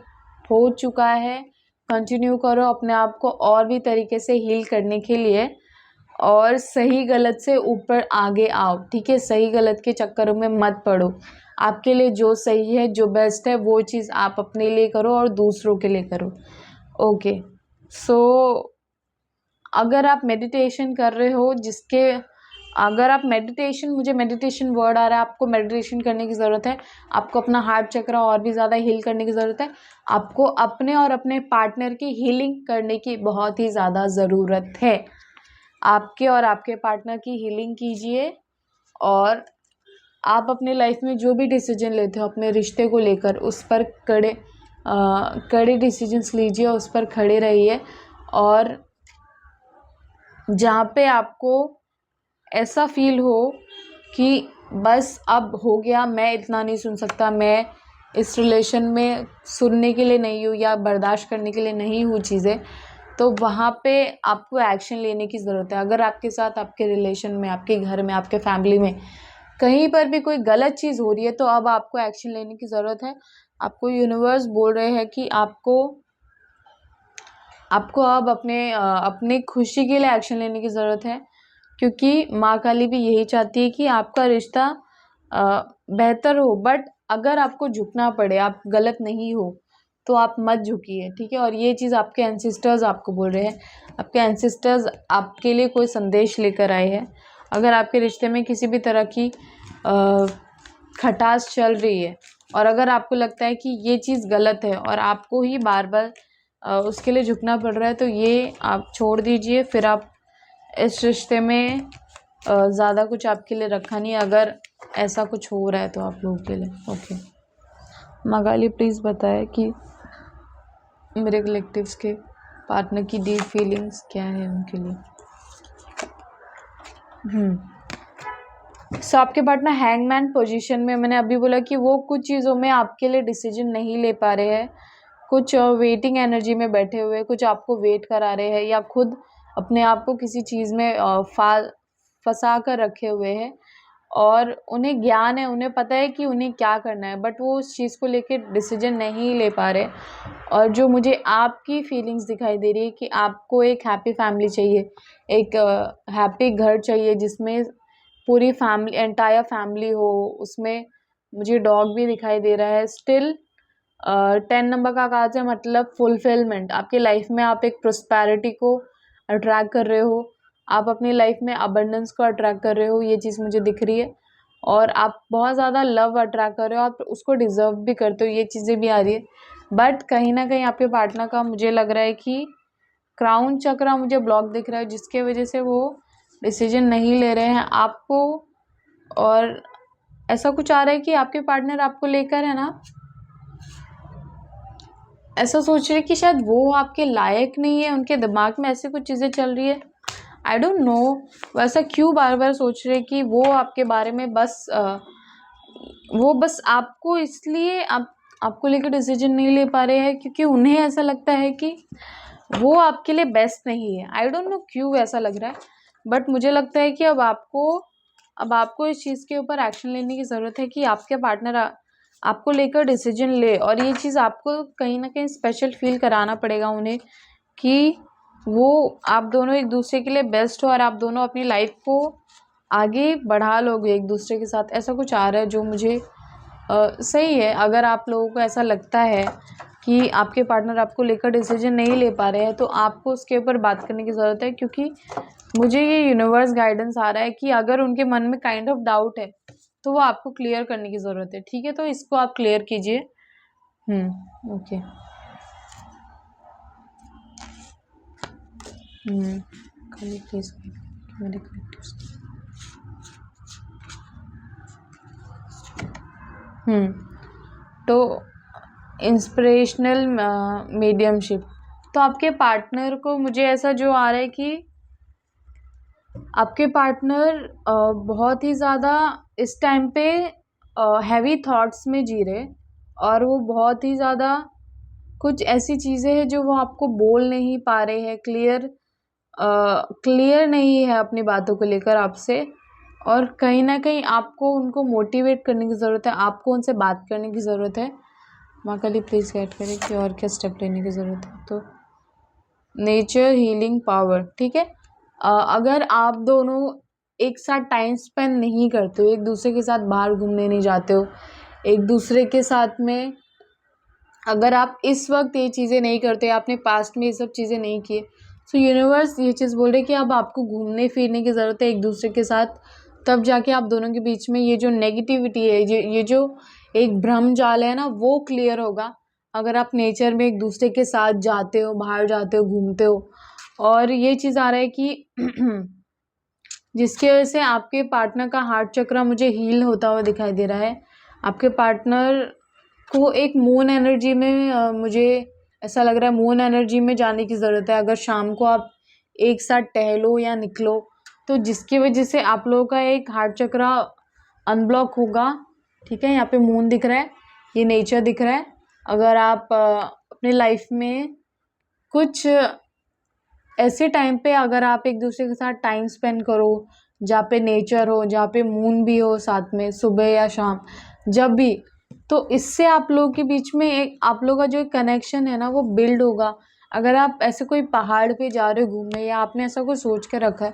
हो चुका है। कंटिन्यू करो अपने आप को और भी तरीके से हील करने के लिए, और सही गलत से ऊपर आगे आओ, ठीक है। सही गलत के चक्करों में मत पड़ो। आपके लिए जो सही है, जो बेस्ट है, वो चीज़ आप अपने लिए करो और दूसरों के लिए करो। ओके, सो अगर आप मेडिटेशन कर रहे हो, अगर आप मेडिटेशन, मुझे मेडिटेशन वर्ड आ रहा है, आपको मेडिटेशन करने की ज़रूरत है। आपको अपना हार्ट चक्र और भी ज़्यादा हील करने की ज़रूरत है। आपको अपने और अपने पार्टनर की हीलिंग करने की बहुत ही ज़्यादा ज़रूरत है। आपके और आपके पार्टनर की हीलिंग कीजिए, और आप अपने लाइफ में जो भी डिसीजन लेते हो अपने रिश्ते को लेकर, उस पर कड़े डिसीजंस लीजिए, उस पर खड़े रहिए। और जहाँ पे आपको ऐसा फील हो कि बस अब हो गया, मैं इतना नहीं सुन सकता, मैं इस रिलेशन में सुनने के लिए नहीं हूँ या बर्दाश्त करने के लिए नहीं हूँ चीज़ें, तो वहाँ पे आपको एक्शन लेने की ज़रूरत है। अगर आपके साथ, आपके रिलेशन में, आपके घर में, आपके फैमिली में कहीं पर भी कोई गलत चीज़ हो रही है, तो अब आपको एक्शन लेने की ज़रूरत है। आपको यूनिवर्स बोल रहे हैं कि आपको अब अपने खुशी के लिए एक्शन लेने की ज़रूरत है, क्योंकि माँ काली भी यही चाहती है कि आपका रिश्ता बेहतर हो। बट अगर आपको झुकना पड़े, आप गलत नहीं हो, तो आप मत झुकिए, ठीक है। और ये चीज़ आपके एंसेस्टर्स आपको बोल रहे हैं। आपके एंसेस्टर्स आपके लिए कोई संदेश लेकर आए हैं। अगर आपके रिश्ते में किसी भी तरह की खटास चल रही है, और अगर आपको लगता है कि ये चीज़ गलत है और आपको ही बार बार उसके लिए झुकना पड़ रहा है, तो ये आप छोड़ दीजिए। फिर आप इस रिश्ते में ज़्यादा कुछ आपके लिए रखा नहीं, अगर ऐसा कुछ हो रहा है तो आप लोगों के लिए। ओके, मगाली प्लीज़ बताएं कि मेरे कलेक्टिव्स के पार्टनर की डीप फीलिंग्स क्या है उनके लिए। सो आपके पार्टनर हैंगमैन पोजीशन में, मैंने अभी बोला कि वो कुछ चीज़ों में आपके लिए डिसीजन नहीं ले पा रहे हैं, कुछ वेटिंग एनर्जी में बैठे हुए, कुछ आपको वेट करा रहे हैं, या खुद अपने आप को किसी चीज़ में फंसा कर रखे हुए हैं, और उन्हें ज्ञान है, उन्हें पता है कि उन्हें क्या करना है, बट वो उस चीज़ को लेके डिसीजन नहीं ले पा रहे। और जो मुझे आपकी फीलिंग्स दिखाई दे रही है कि आपको एक हैप्पी फैमिली चाहिए, एक हैप्पी घर चाहिए जिसमें पूरी फैमिली, एंटायर फैमिली हो। उसमें मुझे डॉग भी दिखाई दे रहा है। स्टिल 10 नंबर का कार्ड है, मतलब फुलफिलमेंट। आपकी लाइफ में आप एक प्रोस्पैरिटी को अट्रैक्ट कर रहे हो, आप अपनी लाइफ में अबंडेंस को अट्रैक्ट कर रहे हो, ये चीज़ मुझे दिख रही है। और आप बहुत ज़्यादा लव अट्रैक्ट कर रहे हो, आप उसको डिज़र्व भी करते हो, ये चीज़ें भी आ रही है। बट कहीं ना कहीं आपके पार्टनर का मुझे लग रहा है कि क्राउन चक्र मुझे ब्लॉक दिख रहा है, जिसके वजह से वो डिसीजन नहीं ले रहे हैं आपको। और ऐसा कुछ आ रहा है कि आपके पार्टनर आपको लेकर है ना, ऐसा सोच रहे कि शायद वो आपके लायक नहीं है, उनके दिमाग में ऐसी कुछ चीज़ें चल रही है। आई डोंट नो वैसा क्यों बार बार सोच रहे कि वो आपके बारे में वो बस आपको इसलिए आपको लेकर डिसीजन नहीं ले पा रहे हैं क्योंकि उन्हें ऐसा लगता है कि वो आपके लिए बेस्ट नहीं है। आई डोंट नो क्यों ऐसा लग रहा है, बट मुझे लगता है कि अब आपको इस चीज़ के ऊपर एक्शन लेने की ज़रूरत है कि आपके पार्टनर आपको लेकर डिसीजन ले। और ये चीज़ आपको कहीं ना कहीं स्पेशल फील कराना पड़ेगा उन्हें कि वो आप दोनों एक दूसरे के लिए बेस्ट हो, और आप दोनों अपनी लाइफ को आगे बढ़ा लोगे एक दूसरे के साथ। ऐसा कुछ आ रहा है जो मुझे सही है। अगर आप लोगों को ऐसा लगता है कि आपके पार्टनर आपको लेकर डिसीजन नहीं ले पा रहे हैं, तो आपको उसके ऊपर बात करने की ज़रूरत है, क्योंकि मुझे ये यूनिवर्स गाइडेंस आ रहा है कि अगर उनके मन में काइंड ऑफ डाउट है, तो वो आपको क्लियर करने की ज़रूरत है, ठीक है। तो इसको आप क्लियर कीजिए। ओके। प्लीज मेरे कलेक्टिव्स। तो इंस्पिरेशनल मीडियमशिप, तो आपके पार्टनर को मुझे ऐसा जो आ रहा है कि आपके पार्टनर बहुत ही ज़्यादा इस टाइम पे हैवी थॉट्स में जी रहे, और वो बहुत ही ज़्यादा कुछ ऐसी चीज़ें हैं जो वो आपको बोल नहीं पा रहे हैं, क्लियर नहीं है अपनी बातों को लेकर आपसे, और कहीं ना कहीं आपको उनको मोटिवेट करने की ज़रूरत है, आपको उनसे बात करने की ज़रूरत है। माँ काली प्लीज़ गाइड करें कि और क्या स्टेप लेने की ज़रूरत है। तो नेचर हीलिंग पावर, ठीक है। अगर आप दोनों एक साथ टाइम स्पेंड नहीं करते हो, एक दूसरे के साथ बाहर घूमने नहीं जाते हो, एक दूसरे के साथ में अगर आप इस वक्त ये चीज़ें नहीं करते, आपने पास्ट में ये सब चीज़ें नहीं की, तो यूनिवर्स ये चीज़ बोल रही है कि अब आपको घूमने फिरने की ज़रूरत है एक दूसरे के साथ, तब जाके आप दोनों के बीच में ये जो नेगेटिविटी है, ये जो एक भ्रम जाल है ना, वो क्लियर होगा। अगर आप नेचर में एक दूसरे के साथ जाते हो, बाहर जाते हो, घूमते हो, और ये चीज़ आ रहा है कि जिसकी वजह से आपके पार्टनर का हार्ट चक्र मुझे हील होता हुआ दिखाई दे रहा है। आपके पार्टनर को एक मून एनर्जी में मुझे ऐसा लग रहा है मून एनर्जी में जाने की ज़रूरत है। अगर शाम को आप एक साथ टहलो या निकलो, तो जिसकी वजह से आप लोगों का एक हार्ट चक्र अनब्लॉक होगा, ठीक है। यहाँ पे मून दिख रहा है, ये नेचर दिख रहा है। अगर आप अपने लाइफ में कुछ ऐसे टाइम पे अगर आप एक दूसरे के साथ टाइम स्पेंड करो, जहाँ पे नेचर हो, जहाँ पे मून भी हो साथ में, सुबह या शाम जब भी, तो इससे आप लोगों के बीच में एक आप लोगों का जो एक कनेक्शन है ना, वो बिल्ड होगा। अगर आप ऐसे कोई पहाड़ पे जा रहे हो घूमने, या आपने ऐसा कुछ सोच के रखा है,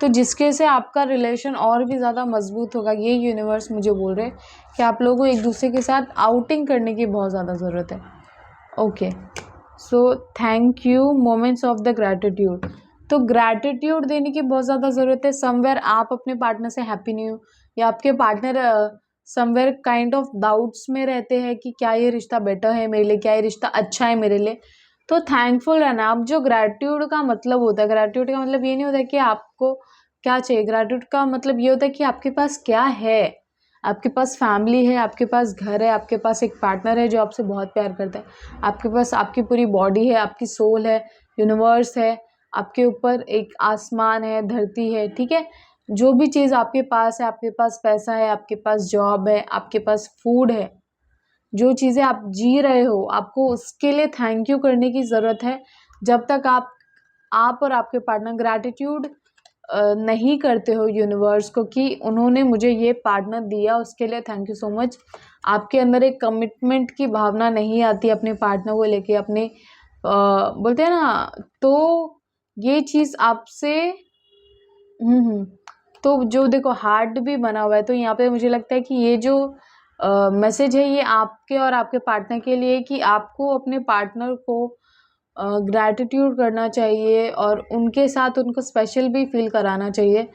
तो जिसके से आपका रिलेशन और भी ज़्यादा मजबूत होगा। ये यूनिवर्स मुझे बोल रहे हैं कि आप लोगों को एक दूसरे के साथ आउटिंग करने की बहुत ज़्यादा ज़रूरत है। Okay, so thank you, moments of the gratitude. तो ग्रैटिट्यूड देने की बहुत ज़्यादा ज़रूरत है। समवेयर आप अपने पार्टनर से हैप्पी नहीं हो, या आपके partner somewhere kind of doubts में रहते हैं कि क्या ये रिश्ता बेटर है मेरे लिए, क्या ये रिश्ता अच्छा है मेरे लिए, तो थैंकफुल रहना। अब जो ग्रैटिट्यूड का मतलब होता है, ग्रैटिट्यूड का मतलब ये नहीं होता कि आपको क्या चाहिए, ग्रैटिट्यूड का मतलब ये होता है कि आपके पास क्या है। आपके पास फैमिली है, आपके पास घर है, आपके पास एक पार्टनर है जो आपसे बहुत प्यार करता है, आपके पास आपकी पूरी बॉडी है, आपकी सोल है, यूनिवर्स है, आपके ऊपर एक आसमान है, धरती है, ठीक है। जो भी चीज़ आपके पास है, आपके पास पैसा है, आपके पास जॉब है, आपके पास फूड है, जो चीज़ें आप जी रहे हो, आपको उसके लिए थैंक यू करने की ज़रूरत है। जब तक आप और आपके पार्टनर ग्रैटिट्यूड नहीं करते हो यूनिवर्स को कि उन्होंने मुझे ये पार्टनर दिया, उसके लिए थैंक यू सो मच, आपके अंदर एक कमिटमेंट की भावना नहीं आती अपने पार्टनर को लेके, अपने बोलते हैं ना, तो ये चीज़ आपसे तो जो देखो हार्ट भी बना हुआ है, तो यहाँ पे मुझे लगता है कि ये जो मैसेज है ये आपके और आपके पार्टनर के लिए कि आपको अपने पार्टनर को ग्रैटिट्यूड करना चाहिए और उनके साथ उनको स्पेशल भी फील कराना चाहिए।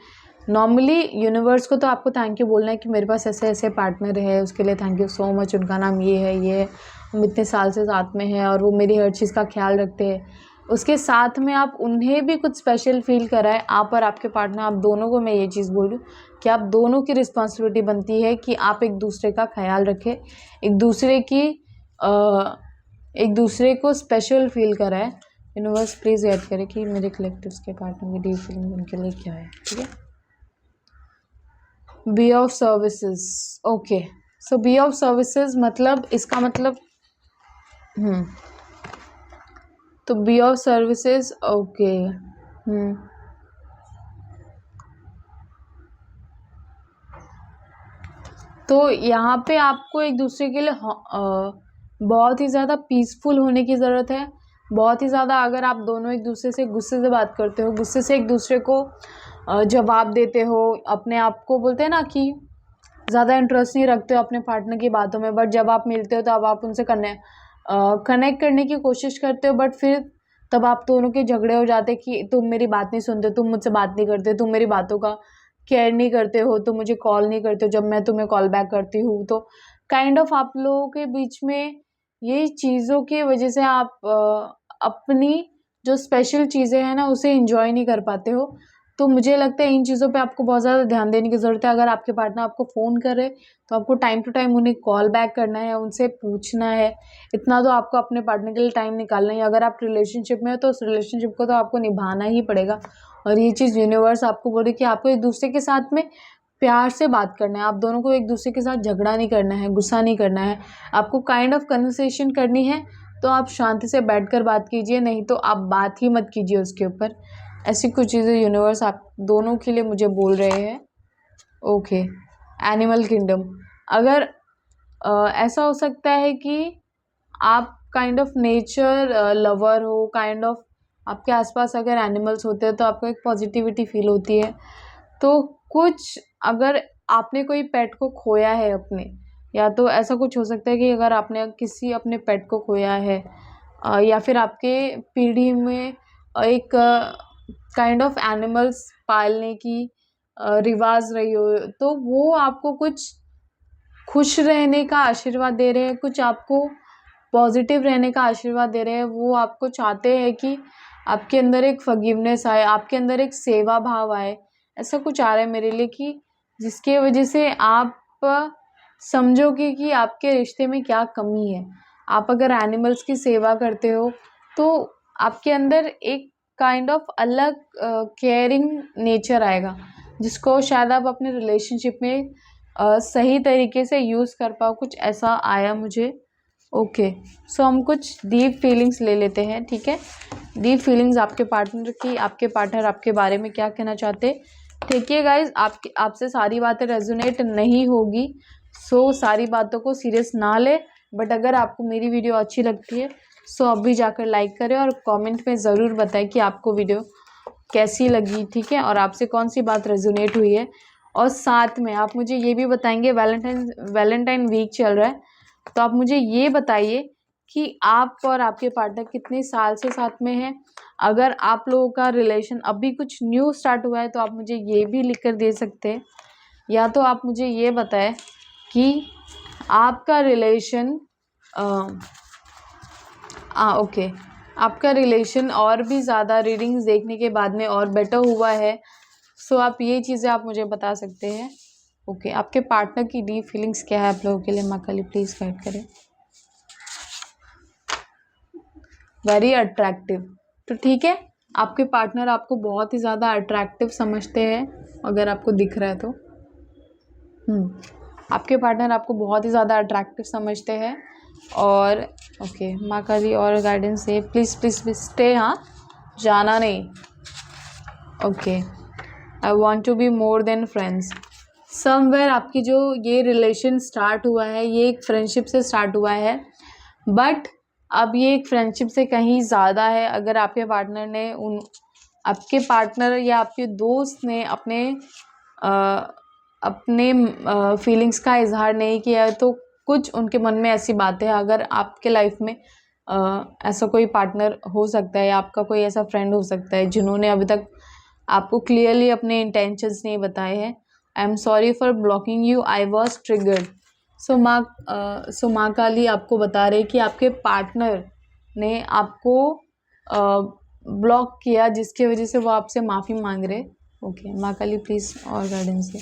नॉर्मली यूनिवर्स को तो आपको थैंक यू बोलना है कि मेरे पास ऐसे ऐसे पार्टनर है, उसके लिए थैंक यू सो मच, उनका नाम ये है, हम इतने साल से साथ में हैं और वो मेरी हर चीज़ का ख्याल रखते हैं। उसके साथ में आप उन्हें भी कुछ स्पेशल फील कराएं, आप और आपके पार्टनर, आप दोनों को मैं ये चीज़ बोलूँ कि आप दोनों की रिस्पॉन्सिबिलिटी बनती है कि आप एक दूसरे का ख्याल रखें, एक दूसरे को स्पेशल फील कराएं। यूनिवर्स प्लीज़ याद करें कि मेरे कलेक्टिव्स के पार्टनर की डीप फीलिंग उनके लिए क्या है, ठीक है। Be of services, okay, so be of services मतलब इसका मतलब तो बी ऑफ सर्विसेज, ओके। तो यहाँ पे आपको एक दूसरे के लिए बहुत ही ज़्यादा पीसफुल होने की ज़रूरत है। बहुत ही ज़्यादा, अगर आप दोनों एक दूसरे से गुस्से से बात करते हो, गुस्से से एक दूसरे को जवाब देते हो, अपने आप को बोलते हैं ना कि ज़्यादा इंटरेस्ट नहीं रखते हो अपने पार्टनर की बातों में, बट जब आप मिलते हो तब आप उनसे कनेक्ट करने की कोशिश करते हो, बट फिर तब आप दोनों के झगड़े हो जाते कि तुम मेरी बात नहीं सुनते, तुम मुझसे बात नहीं करते, तुम मेरी बातों का केयर नहीं करते हो, तुम मुझे कॉल नहीं करते हो जब मैं तुम्हें कॉल बैक करती हूँ। तो काइंड ऑफ आप लोगों के बीच में ये चीज़ों की वजह से आप अपनी जो स्पेशल चीज़ें हैं ना उसे इंजॉय नहीं कर पाते हो। तो मुझे लगता है इन चीज़ों पे आपको बहुत ज़्यादा ध्यान देने की ज़रूरत है। अगर आपके पार्टनर आपको फ़ोन करे तो आपको टाइम टू टाइम उन्हें कॉल बैक करना है, उनसे पूछना है। इतना तो आपको अपने पार्टनर के लिए टाइम निकालना है। अगर आप रिलेशनशिप में हो तो उस रिलेशनशिप को तो आपको निभाना ही पड़ेगा। और ये चीज़ यूनिवर्स आपको बोल रही है कि आपको एक दूसरे के साथ में प्यार से बात करना है, आप दोनों को एक दूसरे के साथ झगड़ा नहीं करना है, गुस्सा नहीं करना है, आपको काइंड ऑफ कन्वर्सेशन करनी है तो आप शांति से बैठकर बात कीजिए, नहीं तो आप बात ही मत कीजिए उसके ऊपर। ऐसी कुछ चीज़ें यूनिवर्स आप दोनों के लिए मुझे बोल रहे हैं। ओके, एनिमल किंगडम, अगर ऐसा हो सकता है कि आप काइंड ऑफ नेचर लवर हो, काइंड ऑफ आपके आसपास अगर एनिमल्स होते हैं तो आपको एक पॉजिटिविटी फील होती है। तो कुछ अगर आपने कोई पेट को खोया है अपने, या तो ऐसा कुछ हो सकता है कि अगर आपने किसी अपने पेट को खोया है या फिर आपके पीढ़ी में एक काइंड ऑफ एनिमल्स पालने की रिवाज रही हो, तो वो आपको कुछ खुश रहने का आशीर्वाद दे रहे हैं, कुछ आपको पॉजिटिव रहने का आशीर्वाद दे रहे हैं। वो आपको चाहते हैं कि आपके अंदर एक फॉरगिवनेस आए, आपके अंदर एक सेवा भाव आए। ऐसा कुछ आ रहा है मेरे लिए कि जिसके वजह से आप समझोगे कि आपके रिश्ते में क्या कमी है। आप अगर एनिमल्स की सेवा करते हो तो आपके अंदर एक काइंड ऑफ अलग केयरिंग नेचर आएगा, जिसको शायद आप अपने रिलेशनशिप में सही तरीके से यूज़ कर पाओ। कुछ ऐसा आया मुझे। ओके, सो हम कुछ डीप फीलिंग्स ले लेते हैं, ठीक है। डीप फीलिंग्स आपके पार्टनर की, आपके पार्टनर आपके बारे में क्या कहना चाहते। ठीक है गाइज, आपसे सारी बातें रेजोनेट नहीं होगी, सो सारी बातों को सीरियस ना ले। बट अगर आपको मेरी वीडियो अच्छी लगती है सो अभी जाकर लाइक करें और कमेंट में ज़रूर बताएं कि आपको वीडियो कैसी लगी, ठीक है, और आपसे कौन सी बात रेजोनेट हुई है। और साथ में आप मुझे ये भी बताएंगे, वैलेंटाइन वीक चल रहा है, तो आप मुझे ये बताइए कि आप और आपके पार्टनर कितने साल से साथ में हैं। अगर आप लोगों का रिलेशन अभी कुछ न्यू स्टार्ट हुआ है तो आप मुझे ये भी लिख कर दे सकते हैं, या तो आप मुझे ये बताएं कि आपका रिलेशन ओके, आपका रिलेशन और भी ज़्यादा रीडिंग्स देखने के बाद में और बेटर हुआ है। सो आप ये चीज़ें आप मुझे बता सकते हैं। ओके, आपके पार्टनर की डीप फीलिंग्स क्या है आप लोगों के लिए, माँ काली प्लीज़ गाइड करें। वेरी अट्रैक्टिव, तो ठीक है, आपके पार्टनर आपको बहुत ही ज़्यादा अट्रैक्टिव समझते हैं, अगर आपको दिख रहा है तो। आपके पार्टनर आपको बहुत ही ज़्यादा अट्रैक्टिव समझते हैं। और ओके, माँ काली और गाइडेंस है, प्लीज़ प्लीज़ प्लीज़ स्टे, हाँ जाना नहीं। Okay, I want to be more than friends. Somewhere आपकी जो ये रिलेशन स्टार्ट हुआ है ये एक फ्रेंडशिप से स्टार्ट हुआ है, बट अब ये एक फ्रेंडशिप से कहीं ज़्यादा है। अगर आपके पार्टनर ने आपके पार्टनर या आपके दोस्त ने अपने फीलिंग्स का इजहार नहीं किया है तो कुछ उनके मन में ऐसी बातें हैं। अगर आपके लाइफ में ऐसा कोई पार्टनर हो सकता है या आपका कोई ऐसा फ्रेंड हो सकता है जिन्होंने अभी तक आपको क्लियरली अपने इंटेंशंस नहीं बताए हैं। I am sorry for blocking you, I was triggered. So माँ काली आपको बता रहे कि आपके पार्टनर ने आपको ब्लॉक किया, जिसकी वजह से वो आपसे माफ़ी मांग रहे। ओके, माँ काली प्लीज़ और गाइडेंस है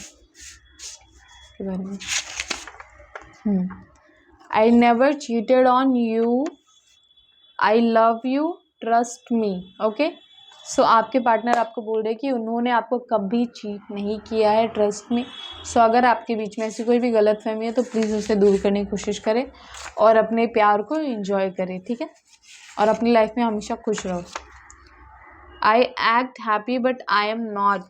के बारे में। I never cheated on you, I love you, trust me. Okay, so आपके पार्टनर आपको बोल रहे कि उन्होंने आपको कभी चीट नहीं किया है, ट्रस्ट में। सो अगर आपके बीच में ऐसी कोई भी गलतफहमी है तो प्लीज़ उसे दूर करने की कोशिश करें और अपने प्यार को एंजॉय करें, ठीक है, और अपनी लाइफ में हमेशा खुश रहो। I act happy but I am not.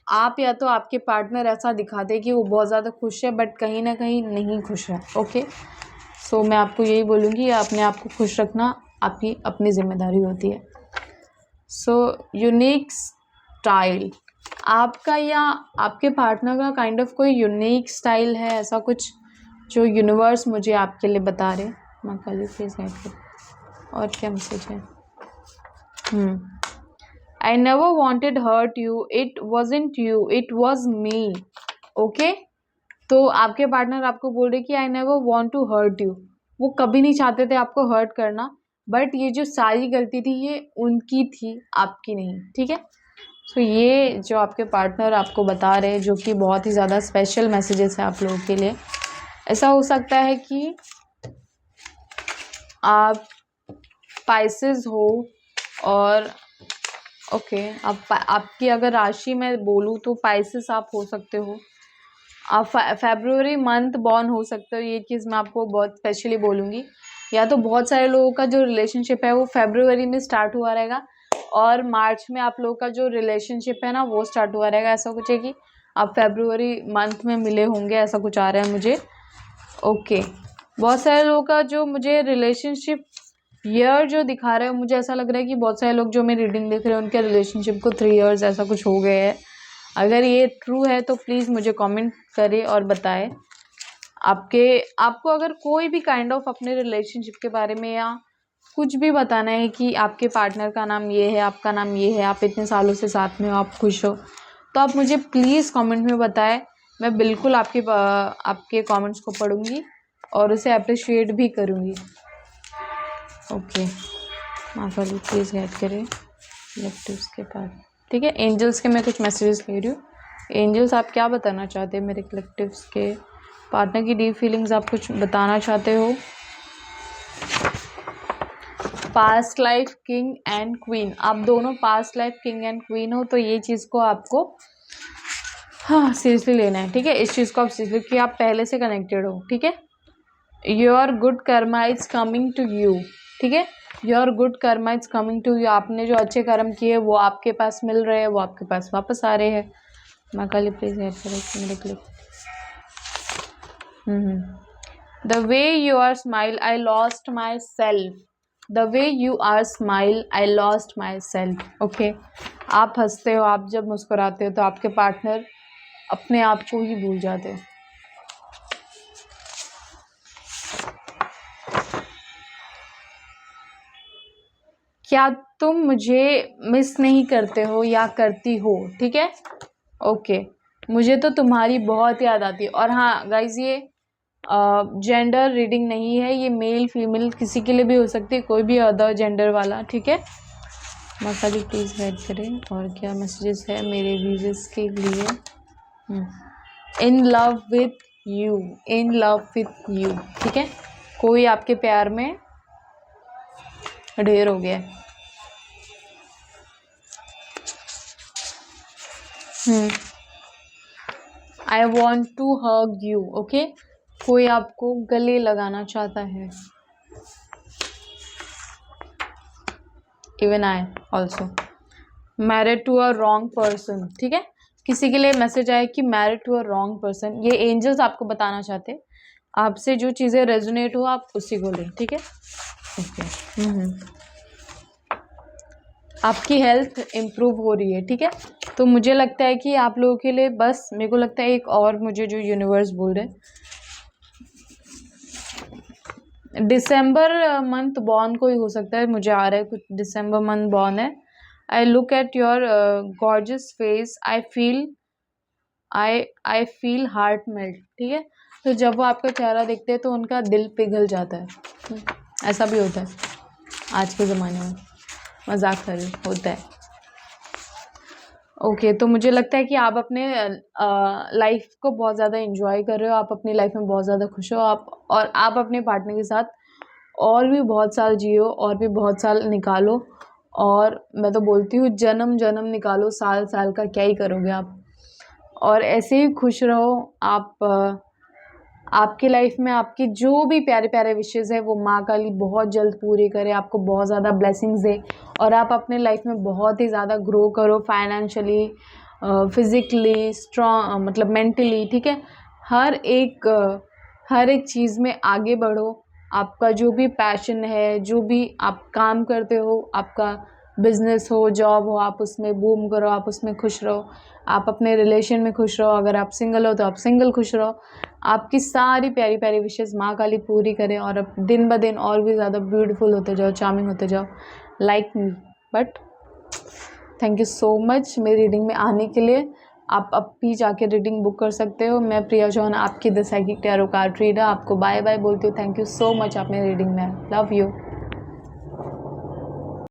आप या तो आपके पार्टनर ऐसा दिखाते कि वो बहुत ज़्यादा खुश है बट कहीं ना कहीं नहीं खुश है। ओके, सो मैं आपको यही बोलूँगी, अपने आप को खुश रखना आपकी अपनी जिम्मेदारी होती है। सो यूनिक स्टाइल, आपका या आपके पार्टनर का काइंड ऑफ कोई यूनिक स्टाइल है, ऐसा कुछ जो यूनिवर्स मुझे आपके लिए बता रहे। माँ काली प्लीज गाइड करो, और क्या मैसेज है। I never wanted hurt you, it wasn't you, it was me. Okay, तो आपके पार्टनर आपको बोल रहे कि I never want to hurt you, वो कभी नहीं चाहते थे आपको हर्ट करना, बट ये जो सारी गलती थी ये उनकी थी, आपकी नहीं, ठीक है। सो ये जो आपके पार्टनर आपको बता रहे हैं, जो कि बहुत ही ज़्यादा स्पेशल मैसेजेस है आप लोगों के लिए। ऐसा हो सकता है कि आप स्पाइसेस हो, और ओके, आपकी अगर राशि मैं बोलूँ तो स्पाइसेस आप हो सकते हो, आप फेब्रुअरी मंथ बॉर्न हो सकते हो, ये चीज़ मैं आपको बहुत स्पेशली बोलूँगी। या तो बहुत सारे लोगों का जो रिलेशनशिप है वो फेब्रुअरी में स्टार्ट हुआ रहेगा और मार्च में आप लोगों का जो रिलेशनशिप है ना वो स्टार्ट हुआ रहेगा। ऐसा कुछ है कि आप फेब्रुअरी मंथ में मिले होंगे, ऐसा कुछ आ रहा है मुझे। ओके, बहुत सारे लोगों का जो मुझे रिलेशनशिप ईयर जो दिखा रहे हो, मुझे ऐसा लग रहा है कि बहुत सारे लोग जो मेरी रीडिंग देख रहे हैं उनके रिलेशनशिप को 3 इयर्स ऐसा कुछ हो गए है। अगर ये ट्रू है तो प्लीज़ मुझे कमेंट करें और बताएं। आपको अगर कोई भी काइंड ऑफ अपने रिलेशनशिप के बारे में या कुछ भी बताना है कि आपके पार्टनर का नाम ये है, आपका नाम ये है, आप इतने सालों से साथ में हो, आप खुश हो, तो आप मुझे प्लीज़ कमेंट में बताएं। मैं बिल्कुल आपके कमेंट्स को पढ़ूंगी और उसे अप्रिशिएट भी करूंगी। ओके, माफा जी प्लीज़ गाइड करें कलेक्टिव्स के पास। ठीक है, एंजल्स के मैं कुछ मैसेजेस ले रही हूँ। एंजल्स आप क्या बताना चाहते हैं मेरे कलेक्टिव्स के पार्टनर की डीप फीलिंग्स, आप कुछ बताना चाहते हो? Past life king and queen, आप दोनों past life king and queen हो, तो ये चीज़ को आपको हाँ सीरियसली लेना है। ठीक है, इस चीज़ को आप सीरियसली कि आप पहले से कनेक्टेड हो। ठीक है, your good karma is coming to you. ठीक है, your good karma is coming to you, आपने जो अच्छे कर्म किए वो आपके पास मिल रहे हैं, वो आपके पास वापस आ रहे हैं। माँ काली प्लीज हेल्प करें मेरे clip. The way you are smile I lost my self, the way you are smile I lost my self. Okay, आप हंसते हो, आप जब मुस्कुराते हो तो आपके पार्टनर अपने आप को ही भूल जाते हैं। क्या तुम मुझे मिस नहीं करते हो या करती हो? ठीक है, ओके, मुझे तो तुम्हारी बहुत याद आती है। और हाँ गाइज, ये जेंडर रीडिंग नहीं है, ये मेल फीमेल किसी के लिए भी हो सकती है, कोई भी अदर जेंडर वाला। ठीक है, माता जी प्लीज़ गाइड करें। और क्या मैसेजेस है मेरे व्यूअर्स के लिए? In love with you, in love with you. ठीक है, कोई आपके प्यार में ढेर हो गया। I want to hug you. Okay, कोई आपको गले लगाना चाहता है। Even I also married to a wrong person. ठीक है, किसी के लिए मैसेज आया कि married to a wrong person, ये एंजल्स आपको बताना चाहते हैं। आपसे जो चीज़ें रेजोनेट हो आप उसी को लें। ठीक है, ओके। आपकी हेल्थ इम्प्रूव हो रही है। ठीक है, तो मुझे लगता है कि आप लोगों के लिए बस मेरे को लगता है एक और मुझे जो यूनिवर्स बोल रहे हैं, दिसंबर मंथ बॉर्न कोई हो सकता है, मुझे आ रहा है कुछ दिसंबर मंथ बॉर्न है। I look at your gorgeous face, I feel heart melt. ठीक है, तो जब वो आपका चेहरा देखते हैं तो उनका दिल पिघल जाता है। ऐसा भी होता है आज के ज़माने में, मजाक कर रही होता है। ओके, तो मुझे लगता है कि आप अपने लाइफ को बहुत ज़्यादा एंजॉय कर रहे हो, आप अपनी लाइफ में बहुत ज़्यादा खुश हो, आप अपने पार्टनर के साथ और भी बहुत साल जियो और भी बहुत साल निकालो। और मैं तो बोलती हूँ जन्म जन्म निकालो, साल साल का क्या ही करोगे आप। और ऐसे ही खुश रहो आप। आपकी लाइफ में आपकी जो भी प्यारे प्यारे विशेज़ है वो माँ काली बहुत जल्द पूरी करे, आपको बहुत ज़्यादा ब्लेसिंग्स दे और आप अपने लाइफ में बहुत ही ज़्यादा ग्रो करो, फाइनेंशियली, फिज़िकली स्ट्रॉन्ग, मतलब मेंटली। ठीक है, हर एक चीज़ में आगे बढ़ो। आपका जो भी पैशन है, जो भी आप काम करते हो, आपका बिजनेस हो, जॉब हो, आप उसमें बूम करो, आप उसमें खुश रहो। आप अपने रिलेशन में खुश रहो, अगर आप सिंगल हो तो आप सिंगल खुश रहो। आपकी सारी प्यारी प्यारी विशेज़ माँ काली पूरी करें और अब दिन ब दिन और भी ज़्यादा ब्यूटीफुल होते जाओ, चार्मिंग होते जाओ, like me. But thank you so much मेरी रीडिंग में आने के लिए। आप अब भी जाके रीडिंग बुक कर सकते हो। मैं प्रिया चौहान, आपकी the psychic tarot card reader, आपको बाय बाय बोलती हूँ। थैंक यू सो मच, आप मेरी रीडिंग में। Love you.